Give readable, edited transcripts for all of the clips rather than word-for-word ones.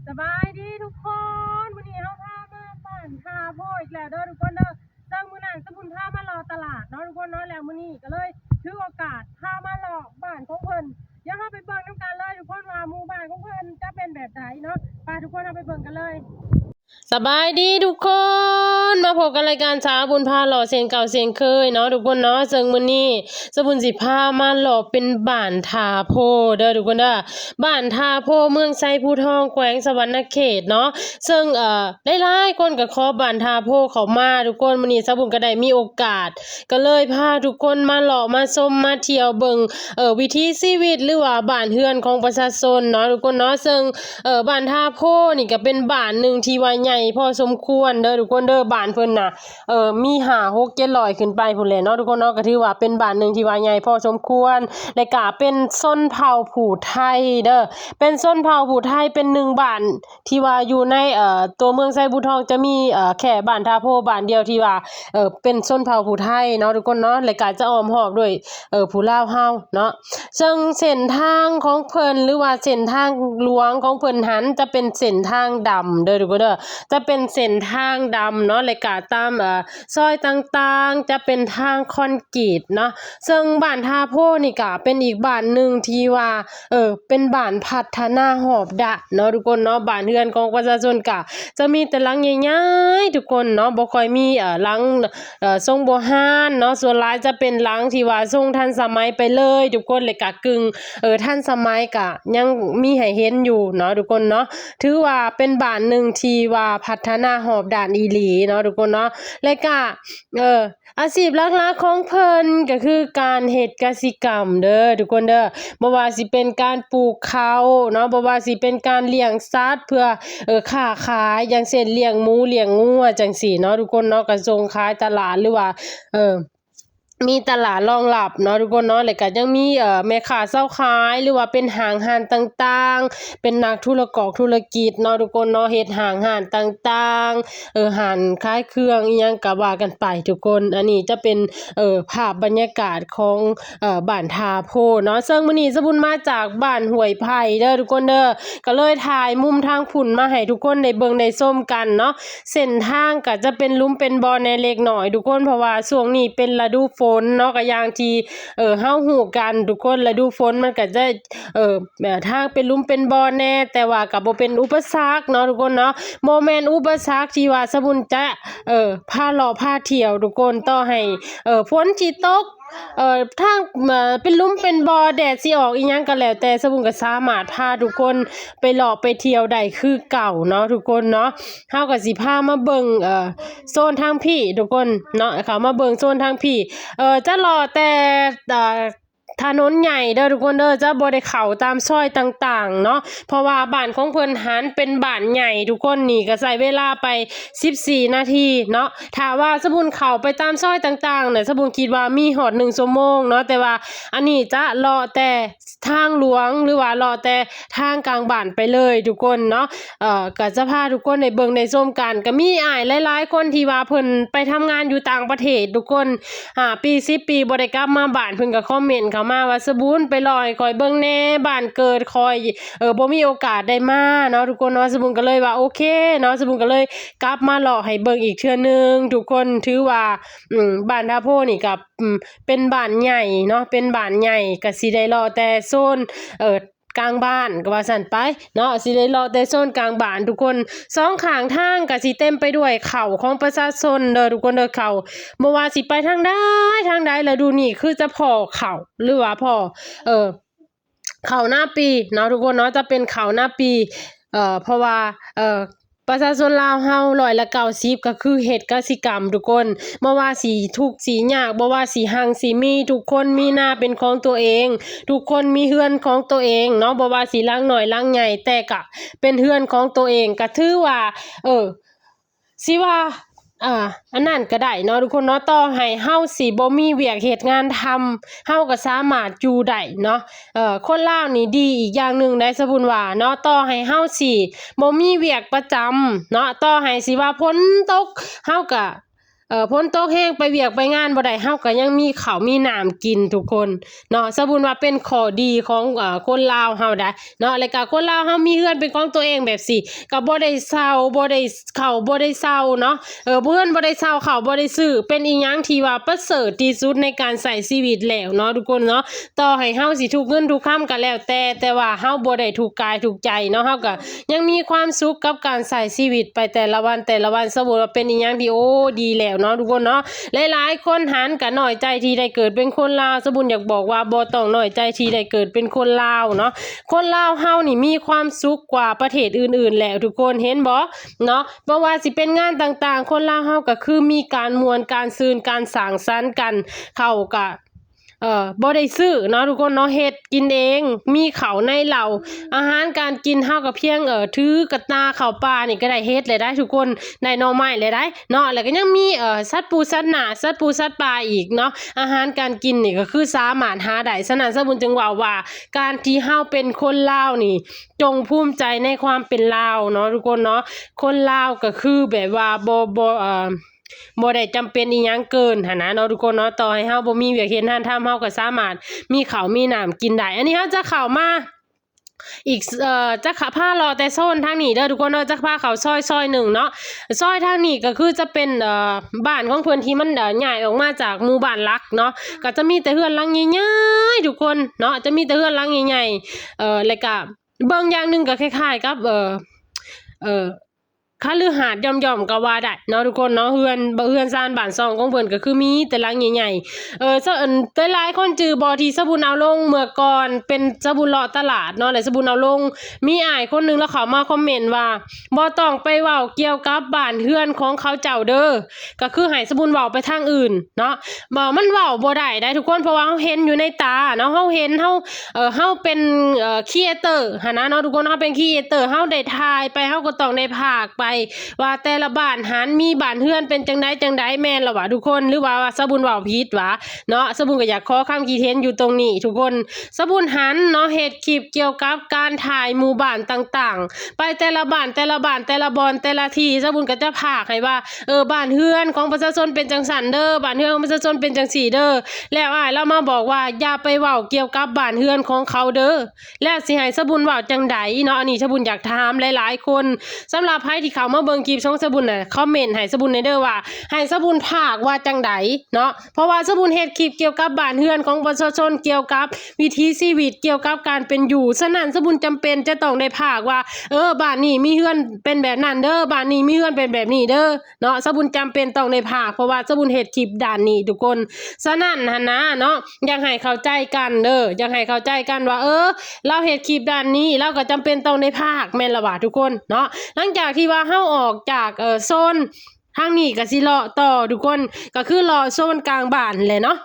สบายดีทุกคนวันนี้เราพามาบ้านทาโพอีกแล้วเด้อทุกคนเด้อจังมื้อนั้นสมุนพามารอตลาดเนาะทุกคนเนาะแล้วมื้อนี้ก็เลยถือโอกาสพามารอบ้านของเพิ่นเดี๋ยวเราไปเบิ่งน้ำกันเลยทุกคนว่าหมู่บ้านของเพิ่นจะเป็นแบบไหนเนาะไปทุกคนเราไปเบิ่งกันเลยสบายดีทุกคนมาพบกันรายการเช้าบุญพาหล่อเสียงเก่าเสียงเคยเนาะทุกคนเนาะซึ่งมื้อนี้สบุญสิพามาหล่อเป็นบ้านทาโพเด้อทุกคนเด้อบ้านทาโพเมืองไซภูทองแขวงสวรรณเขตเนาะซึ่งหลายๆคนก็ขอบ้านทาโพเข้ามาทุกคนมื้อนี้สบุญก็ได้มีโอกาสก็เลยพาทุกคนมาหล่อมาชมมาเที่ยวเบิ่งวิถีชีวิตหรือว่าบ้านเรือนของประชาชนเนาะทุกคนเนาะซึ่งบ้านทาโพนี่ก็เป็นบ้านหนึ่งที่ว่าใหญ่พอสมควรเด้อทุกคนเด้อบ้านเพิ่นน่ะมี5 6 700ขึ้นไปพุ่นแหละเนาะทุกคนเนาะก็ถือว่าเป็นบ้านหนึ่งที่ว่าใหญ่พอสมควรและก็เป็นชนเผ่าผู้ไทยเด้อเป็นชนเผ่าผู้ไทยเป็นหนึ่งบ้านที่ว่าอยู่ในตัวเมืองไซบูทองจะมีแค่บ้านทาโพบ้านเดียวที่ว่าเป็นชนเผ่าผู้ไทยเนาะทุกคนเนาะและก็จะอ้อมรอบด้วยผู้ลาวเฮาเนาะซึ่งเส้นทางของเพิ่นหรือว่าเส้นทางหลวงของเพิ่นหันจะเป็นเส้นทางดำเด้อทุกคนเด้อจะเป็นเส้นทางดำเนาะและก็ตามซอยต่างๆจะเป็นทางคอนกรีตเนาะซึ่งบ้านทาโพนี่ก็เป็นอีกบ้านหนึ่งที่ว่าเป็นบ้านพัฒนาหอบดะเนาะทุกคนเนาะบ้านเรือนของประชาชนก็จะมีแต่หลังใหญ่ๆทุกคนเนาะบ่ค่อยมีหลังทรงโบราณเนาะส่วนหลายจะเป็นหลังที่ว่าทรงทันสมัยไปเลยทุกคนและก็กึ่งทันสมัยก็ยังมีให้เห็นอยู่เนาะทุกคนเนาะถือว่าเป็นบ้านหนึ่งที่ว่าพัฒนาหอบด่านอีหลีเนาะทุกคนเนาะและก็อาชีพหลักๆของเพิ่นก็คือการเฮ็ดกสิกรรมเด้อทุกคนเด้อบ่ว่าสิเป็นการปลูกข้าวเนาะบ่ว่าสิเป็นการเลี้ยงสัตว์เพื่อค้าขายอย่างเช่นเลี้ยงหมูเลี้ยงงัวจังซี่เนาะทุกคนเนาะก็ส่งขายตลาดหรือว่ามีตลาดรองรับเนาะทุกคนเนาะแล้วก็ยังมีแม่ค้าเช้าขายหรือว่าเป็นห้างร้านต่างๆเป็นนักธุรกิจเนาะทุกคนเนาะเฮ็ดห้างร้านต่างๆร้านขายเครื่องอิหยังก็ว่ากันไปทุกคนอันนี้จะเป็นภาพบรรยากาศของบ้านทาโพเนาะซึ่งมื้อนี้สบุญมาจากบ้านห้วยไผ่เด้อทุกคนเด้อก็เลยถ่ายมุมทางพุ่นมาให้ทุกคนได้เบิ่งได้ชมกันเนาะเส้นทางก็จะเป็นหลุมเป็นบ่อในเล็กน้อยทุกคนเพราะว่าช่วงนี้เป็นฤดูฝนเนาะก็อย่างที่เฮาฮู้กันทุกคนฤดูฝนมันก็จะแบบทางเป็นหลุมเป็นบ่อแน่แต่ว่าก็บ่เป็นอุปสรรคเนาะทุกคนเนาะบ่แม่นอุปสรรคที่ว่าสบุญจะพาเลาะพาเที่ยวทุกคนต่อให้ฝนสิตกทางเป็นหลุมเป็นบ่อแดดสิออกอีหยังก็แล้วแต่สบุญก็สามารถพาทุกคนไปเลาะไปเที่ยวได้คือเก่าเนาะทุกคนเนาะเฮาก็สิพามาเบิ่งโซนทางพี่ทุกคนเนาะเขามาเบิ่งโซนทางพี่จะรอแต่ถนนใหญ่เด้อทุกคนเด้อจะบ่ได้เข้าตามซอยต่างๆเนาะเพราะว่าบ้านของเพิ่นหันเป็นบ้านใหญ่ทุกคนนี่ก็ใช้เวลาไป14นาทีเนาะถ้าว่าสบุญเข้าไปตามซอยต่างๆเนี่ยสบุญคิดว่ามีฮอด1ชั่วโมงเนาะแต่ว่าอันนี้จะรอแต่ทางหลวงหรือว่ารอแต่ทางกลางบ้านไปเลยทุกคนเนาะก็จะพาทุกคนได้เบิ่งได้ชมกันก็มีอ้ายหลายๆคนที่ว่าเพิ่นไปทำงานอยู่ต่างประเทศทุกคนปี10ปีบ่ได้กลับมาบ้านเพิ่นก็คอมเมนต์เข้ามาว่าสบุญไปรอให้ข้อยเบิ่งแหน่บ้านเกิดข้อยบ่มีโอกาสได้มาเนาะทุกคนเนาะสบุญก็เลยว่าโอเคเนาะสบุญก็เลยกลับมารอให้เบิ่งอีกเทื่อนึงทุกคนถือว่าบ้านทาโพนี่ก็เป็นบ้านใหญ่เนาะเป็นบ้านใหญ่ก็สิได้รอแต่โซนกลางบ้านก็ว่าสั่นไปเนาะสิได้รอแต่โซนกลางบ้านทุกคนสองข้างทางก็สิเต็มไปด้วยเขาของประชาชนเด้อทุกคนเด้อเขาบ่ว่าสิไปทางใดแล้วดูนี่คือจะพอเขาหรือว่าพอเขาหน้าปีเนาะทุกคนเนาะจะเป็นเขาหน้าปีเพราะว่าประชาชนลาวเฮา90%ก็คือเฮ็ดกสิกรรมทุกคนบ่ว่าสิทุกข์สิยากบ่ว่าสิหังสิมีทุกคนมีหน้าเป็นของตัวเองทุกคนมีเรือนของตัวเองเนาะบ่ว่าสิหลังน้อยหลังใหญ่แต่ก็เป็นเรือนของตัวเองก็ถือว่าสิว่าอันนั้นก็ได้เนาะทุกคนเนาะต่อให้เฮาสิบ่มีเวียกเฮ็ดงานทำเฮาก็สามารถอยู่ได้เนาะคนลาวนี่ดีอีกอย่างหนึ่งได้สะบุญว่าเนาะต่อให้เฮาสิบ่มีเวียกประจำเนาะต่อให้สิว่าฝนตกเฮาก็ พ้นตกแห้งไปเวียกไปงานบ่ได้เฮาก็ยังมีข้าวมีน้ำกินทุกคนเนาะสมมุติว่าเป็นข้อดีของคนลาวเฮาได้เนาะแล้วก็คนลาวเฮามีเรือนเป็นของตัวเองแบบสิก็บ่ได้เซาบ่ได้เข้าบ่ได้เซาเนาะเพื่อนบ่ได้เซาเข้าบ่ได้ซื้อเป็นอีหยังที่ว่าประเสริฐที่สุดในการใช้ชีวิตแล้วเนาะทุกคนเนาะต่อให้เฮาสิทุกเงินทุกค่ำก็แล้วแต่ว่าเฮาบ่ได้ทุกกายทุกใจเนาะเฮาก็ยังมีความสุขกับการใช้ชีวิตไปแต่ละวันสมมุติว่าเป็นอีหยังที่โอ้ดีแล้วเนาะทุกคนเนาะหลายๆคนหันก็น้อยใจที่ได้เกิดเป็นคนลาวสมมุติอยากบอกว่าบ่ต้องน้อยใจที่ได้เกิดเป็นคนลาวเนาะคนลาวเฮานี่มีความสุขกว่าประเทศอื่นๆแล้วทุกคนเห็นบ่เนาะบ่ว่าสิเป็นงานต่างๆคนลาวเฮาก็คือมีการม่วนการซืนการสังสรรค์กันเข้าก็บ่ได้ซื้อเนาะทุกคนเนาะเฮ็ดกินเองมีข้าวในเหล้าอาหารการกินเฮาก็เพียงถือกระตาข้าวปลานี่ก็ได้เฮ็ดเลยได้ทุกคนได้หน่อไม้เลยได้เนาะแล้วก็ยังมีสัตว์ปูสัตว์หน้าสัตว์ปูสัตว์ปลาอีกเนาะอาหารการกินนี่ก็คือสามารถหาได้ฉะนั้นสมมุติจึงว่าการที่เฮาเป็นคนลาวนี่จงภูมิใจในความเป็นลาวเนาะทุกคนเนาะคนลาวก็คือแบบว่าบ่ได้จำเป็นอีหยังเกินหั่นนะเนาะทุกคนเนาะต่อให้เฮาบ่มีเวียกเฮ็ดงานทำเฮาก็สามารถมีข้าวมีน้ำกินได้อันนี้เฮาจะเข้ามาอีกจะขับผ้ารอแต่โซนทางนี้เด้อทุกคนเด้อจะพาเขาซอยหนึ่งเนาะซอยทางนี้ก็คือจะเป็นบ้านของเพิ่นที่มันใหญ่ออกมาจากหมู่บ้านลักเนาะก็จะมีแต่เฮือนหลังใหญ่ๆทุกคนเนาะจะมีแต่เฮือนหลังใหญ่ๆแล้วก็เบิ่งอย่างหนึงก็คล้ายๆกับเอ่อคฤหาสน์ย่อมๆก็ว่าได้เนาะทุกคนเนาะเฮือนซ่านบ้านซองของเพิ่นก็คือมีแต่หลังใหญ่ๆแต่หลายคนจื้อบ่ที่สบุญเอาลงเมื่อก่อนเป็นสบุญเลาะตลาดเนาะแล้วสบุญเอาลงมีอ้ายคนนึงแล้วเขามาคอมเมนต์ว่าบ่ต้องไปเว้าเกี่ยวกับบ้านเฮือนของเขาเจ้าเด้อก็คือให้สบุญเว้าไปทางอื่นเนาะมันเว้าบ่ได้ทุกคนเพราะว่าเฮาเห็นอยู่ในตาเนาะเฮาเห็นเฮาเป็นครีเอเตอร์หั่นนะเนาะทุกคนเฮาเป็นครีเอเตอร์เฮาได้ถ่ายไปเฮาก็ต้องได้พากไปว่าแต่ละบ้านหันมีบ้านเฮือนเป็นจังไดแม่นล่ะวะทุกคนหรือว่าสบุญเว้าผิดวะเนาะสบุญก็อยากขอคำคิดเห็นอยู่ตรงนี้ทุกคนสบุญหันเนาะเฮ็ดคลิปเกี่ยวกับการถ่ายหมู่บ้านต่างๆไปแต่ละบ้านแต่ละบอนแต่ละที่สบุญก็จะพากให้ว่าบ้านเฮือนของประชาชนเป็นจังซั่นเด้อบ้านเฮือนของประชาชนเป็นจังซี่เด้อแล้วอ้ายเรามาบอกว่าอย่าไปเว้าเกี่ยวกับบ้านเฮือนของเขาเด้อแล้วสิให้สบุญเว้าจังใดเนาะอันนี้สบุญอยากถามหลายๆคนสำหรับใครที่เข้ามาเบิ่งคลิปช่องสบุญน่ะคอมเมนต์ให้สบุญในเด้อว่าให้สบุญพากว่าจังใดเนาะเพราะว่าสบุญเฮ็ดคลิปเกี่ยวกับบ้านเฮือนของประชาชนเกี่ยวกับวิถีชีวิตเกี่ยวกับการเป็นอยู่ฉะนั้นสบุญจำเป็นจะต้องได้พากว่าบ้านนี้มีเฮือนเป็นแบบนั้นเด้อบ้านนี้มีเฮือนเป็นแบบนี้เด้อเนาะสบุญจำเป็นต้องได้พากเพราะว่าสบุญเฮ็ดคลิปด้านนี้ทุกคนฉะนั้นหั่นนะเนาะอยากให้เข้าใจกันเด้ออยากให้เข้าใจกันว่าเราเฮ็ดคลิปด้านนี้เราก็จำเป็นต้องได้พากแม่นล่ะว่าทุกคนเนาะหลังจากที่ว่าเฮาออกจากโซนทางนี้ก็สิเลาะต่อทุกคนก็คือเลาะโซนกลางบ้านแหละเนาะ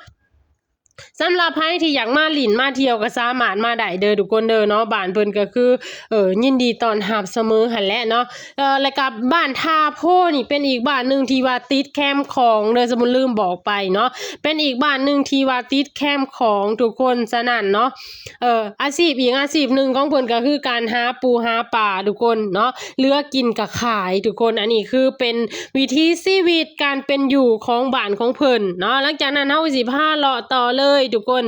สำหรับใครที่อยากมาหลินมาเที่ยวก็สามารถมาได้เด้อทุกคนเด้อเนาะบ้านเพิ่นก็คือยินดีต้อนรับเสมอหั่นแหละเนาะแล้วก็บ้านท่าโพนี่เป็นอีกบ้านนึงที่ว่าติดแคมป์ของเด้อสมมุติลืมบอกไปเนาะเป็นอีกบ้านนึงที่ว่าติดแคมป์ของทุกคนฉะนั้นเนาะอาชีพอีกอาชีพนึงของเพิ่นก็คือการหาปูหาปลาทุกคนเนาะเหลือกินก็ขายทุกคนอันนี้คือเป็นวิถีชีวิตการเป็นอยู่ของบ้านของเพิ่นเนาะหลังจากนั้นเฮาสิพาเลาะต่อเลยทุกคน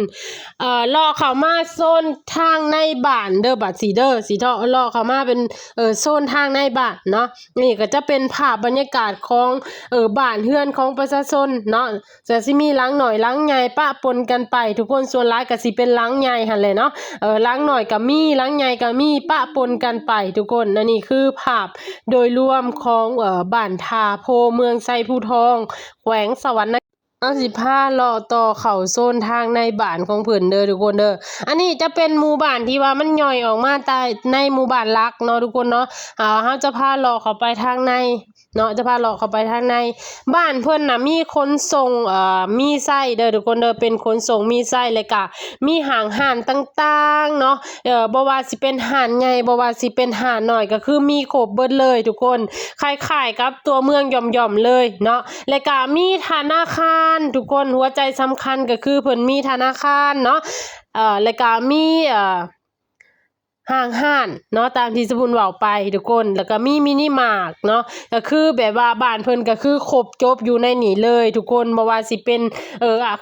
เลาะเข้ามาโซนทางในบ้านเด้อบัดสีเด้อสีเทาะเลาะเข้ามาเป็นโซนทางในบ้านเนาะนี่ก็จะเป็นภาพบรรยากาศของบ้านเฮือนของประชาชนเนาะจะสิมีหลังหน่อยหลังใหญ่ปะปนกันไปทุกคนส่วนหลายก็สิเป็นหลังใหญ่หั่นแหละเนาะหลังหน่อยก็มีหลังใหญ่ก็มีปะปนกันไปทุกคนอันนี้คือภาพโดยรวมของบ้านทาโพเมืองไซภูทองแขวงสวรรณเอาสิพาเลาะต่อเข้าโซนทางในบ้านของเพิ่นเด้อทุกคนเด้ออันนี้จะเป็นหมู่บ้านที่ว่ามันย่อยออกมาใต้ในหมู่บ้านลักเนาะทุกคนเนาะเฮาจะพาเลาะเข้าไปทางในเนาะจะพาเลาะเข้าไปทางในบ้านเพิ่นน่ะมีขนส่งมีไส้เด้อทุกคนเด้อเป็นขนส่งมีไส้เลยก็มีห้างห้านต่างๆเนาะบ่ว่าสิเป็นห้านใหญ่บ่ว่าสิเป็นห้านน้อยก็คือมีครบเบิดเลยทุกคนคล้ายๆกับตัวเมืองหย่อมๆเลยเนาะแล้วก็มีธนาคารทุกคนหัวใจสำคัญก็คือเพิ่นมีธนาคารเนาะแล้วก็มี ห้างห้านเนาะตามที่สบุญเว้าไปทุกคนแล้วก็มีมินิมาร์ทเนาะก็คือแบบว่าบ้านเพิ่นก็คือครบจบอยู่ในนี้เลยทุกคนบ่ว่าสิเป็น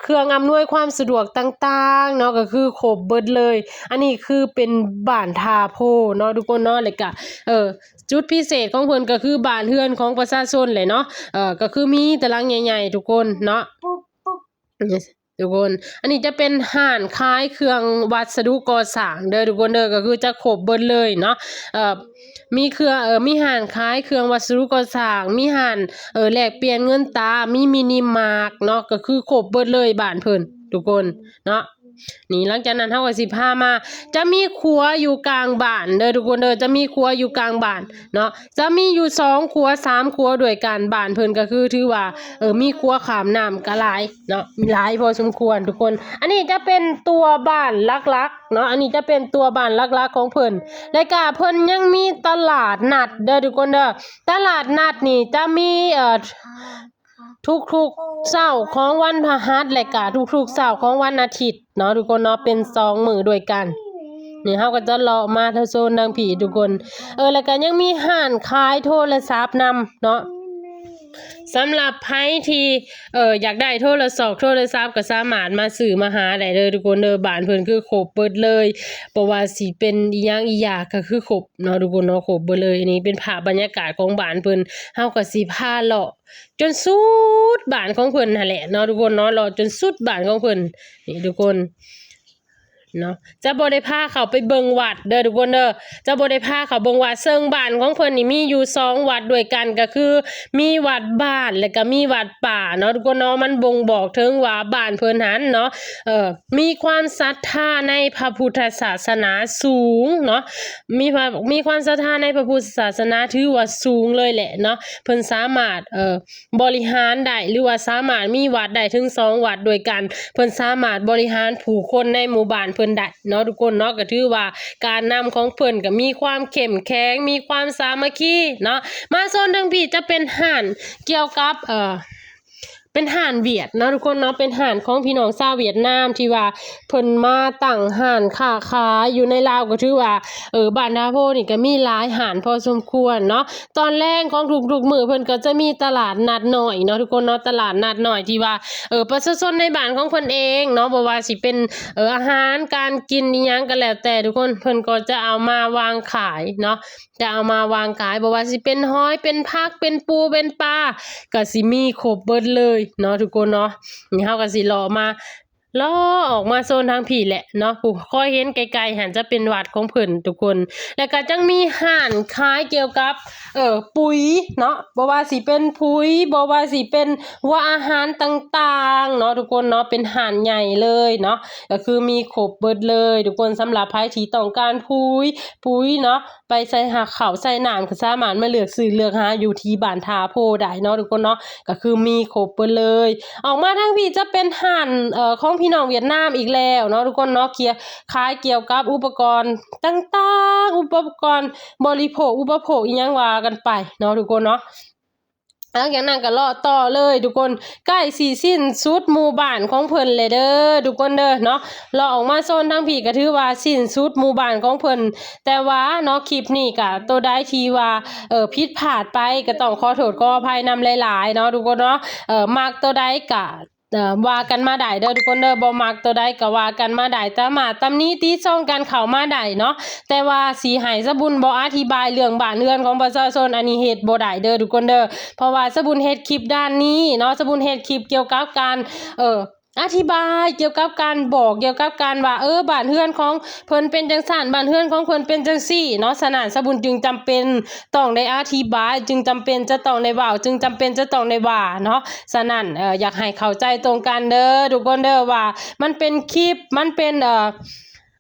เครื่องอำนวยความสะดวกต่างๆเนาะก็คือครบเบิดเลยอันนี้คือเป็นบ้านทาโพเนาะทุกคนเนาะแล้วก็จุดพิเศษของเพิ่นก็คือบ้านเรือนของประชาชนเลยเนาะก็คือมีตารางใหญ่ๆทุกคนเนาะทุกคนอันนี้จะเป็นห้านขายเครื่องวัสดุก่อสร้างเด้อทุกคนเด้อก็คือจะครบเบิดเลยเนาะมีเครื่องมีห้านขายเครื่องวัสดุก่อสร้างมีห้านแลกเปลี่ยนเงินตรามีมินิมาร์ทเนาะก็คือครบเบิดเลยบ้านเพิ่นทุกคนเนาะนี่หลังจากนั้นเฮาก็สิพามาจะมีครัวอยู่กลางบ้านเด้อทุกคนเด้อจะมีครัวอยู่กลางบ้านเนาะจะมีอยู่2ครัว3ครัวด้วยกันบ้านเพิ่นก็คือถือว่ามีครัวข้ามน้ำก็หลายเนาะมีหลายพอสมควรทุกคนอันนี้จะเป็นตัวบ้านลักๆเนาะอันนี้จะเป็นตัวบ้านลักๆของเพิ่นแล้วก็เพิ่นยังมีตลาดนัดเด้อทุกคนเด้อตลาดนัดนี่จะมีทุกๆเช้าของวันพฤหัสและก็ทุกๆเช้าของวันอาทิตย์เนาะทุกคนเนาะเป็น2มื้อด้วยกันนี่เฮาก็จะเลาะมาทางโซนทางผีทุกคนแล้วก็ยังมีห้านขายโทรศัพท์นำเนาะสำหรับไผที่อยากได้โทรศัพท์ก็สามารถมาซื้อมาหาได้เลยทุกคนเด้อบ้านเพิ่นคือครบเบิดเลยบ่ว่าสิเป็นอีหยังอีหยาก็คือครบเนาะทุกคนเนาะครบเบิดเลยอันนี้เป็นภาพบรรยากาศของบ้านเพิ่นเฮาก็สิพาเลาะจนสุดบ้านของเพิ่นนั่นแหละเนาะทุกคนเนาะเลาะจนสุดบ้านของเพิ่นนี่ทุกคนเนาะจะบ่ได้พาเขาไปเบิ่งวัดเด้อทุกคนเด้อจะบ่ได้พาเขาเบิ่งวัดเซิงบ้านของเพิ่นนี่มีอยู่2วัดด้วยกันก็คือมีวัดบ้านแล้วก็มีวัดป่าเนาะทุกคนเนาะมันบ่งบอกถึงว่าบ้านเพิ่นหันเนาะมีความศรัทธาในพระพุทธศาสนาสูงเนาะมีความศรัทธาในพระพุทธศาสนาถือว่าสูงเลยแหละเนาะเพิ่นสามารถบริหารได้หรือว่าสามารถมีวัดได้ถึง2วัดด้วยกันเพิ่นสามารถบริหารผู้คนในหมู่บ้านเพิ่นได้เนาะทุกคนเนาะก็ถือว่าการนำของเพิ่นก็มีความเข้มแข็งมีความสามัคคีเนาะมาโซนทางพี่จะเป็นห้านเกี่ยวกับเป็นห้านเวียดเนาะทุกคนเนาะเป็นห้านของพี่น้องชาวเวียดนามที่ว่าเพิ่นมาตั้งห้านค้าขายอยู่ในลาวก็ถือว่าบ้านดาโพนี่ก็มีหลายห้านพอสมควรเนาะตอนแรกของทุกๆมื้อเพิ่นก็จะมีตลาดนัดน้อยเนาะทุกคนเนาะตลาดนัดน้อยที่ว่าประชาชนในบ้านของเพิ่นเองเนาะบ่ว่าสิเป็นอาหารการกินอีหยังก็แล้วแต่ทุกคนเพิ่นก็จะเอามาวางขายเนาะจะเอามาวางขายบ่ว่าสิเป็นหอยเป็นผักเป็นปูเป็นปลาก็สิมีครบเบิดเลยเนาะทุกคนเนาะนี่เฮาก็สิรอมาออกมาโซนทางผีแหละเนาะผู้ค่อยเห็นไกลๆหันจะเป็นวัดของเพิ่นทุกคนแล้วก็จังมีห้านขายเกี่ยวกับปุ๋ยเนาะบ่ว่าสิเป็นปุ๋ยบ่ว่าสิเป็นว่าอาหารต่างๆเนาะทุกคนเนาะเป็นห้านใหญ่เลยเนาะก็คือมีครบเบิดเลยทุกคนสำหรับใครที่ต้องการปุ๋ยเนาะไปใส่หักข้าวใส่น้ำก็สามารถมาเลือกซื้อเลือกหาอยู่ที่บ้านทาโพได้เนาะทุกคนเนาะก็คือมีครบเบิดเลยออกมาทางพี่จะเป็นห้านของพี่น้องเวียดนามอีกแล้วเนาะทุกคนเนาะขายเกี่ยวกับอุปกรณ์ต่างๆอุปกรณ์บริโภคอุปโภคอีหยังว่ากันไปเนาะทุกคนเนาะหลังจากนั้นก็เลาะต่อเลยทุกคนใกล้สิสิ้นสุดหมู่บ้านของเพิ่นเลยเด้อทุกคนเด้อเนาะเลาะออกมาโซนทางพี่ก็ถือว่าสิ้นสุดหมู่บ้านของเพิ่นแต่ว่าเนาะคลิปนี้ก็ตัวใดที่ว่าผิดพลาดไปก็ต้องขอโทษขออภัยนำหลายๆเนาะทุกคนเนาะมักตัวใดก็ว่ากันมาได้เด้อทุกคนเด้อบ่มักตัวใดก็ว่ากันมาได้แต่มาตำหนิติชมกันเข้ามาได้เนาะแต่ว่าสิให้สะบุญบ่อธิบายเรื่องบ้านเรือนของประชาชนอันนี้เฮ็ดบ่ได้เด้อทุกคนเด้อเพราะว่าสะบุญเฮ็ดคลิปด้านนี้เนาะสะบุญเฮ็ดคลิปเกี่ยวกับการอธิบายเกี่ยวกับการบอกเกี่ยวกับการว่าบ้านเรือนของเพิ่นเป็นจังซั่นบ้านเรือนของเพิ่นเป็นจังซี่เนาะฉะนั้นสะบุญจึงจำเป็นต้องได้อธิบายจึงจำเป็นจะต้องได้เว้าจึงจำเป็นจะต้องได้ว่าเนาะฉะนั้นอยากให้เข้าใจตรงกันเด้อทุกคนเด้อว่ามันเป็นคลิปมันเป็น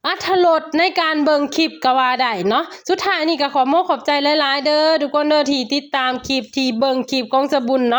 อรรถรสในการเบิ่งคลิปก็ว่าได้เนาะสุดท้ายนี่ก็ขอขอบใจหลายๆเด้อทุกคนเด้อที่ติดตามคลิปที่เบิ่งคลิปของสะบุญเนาะ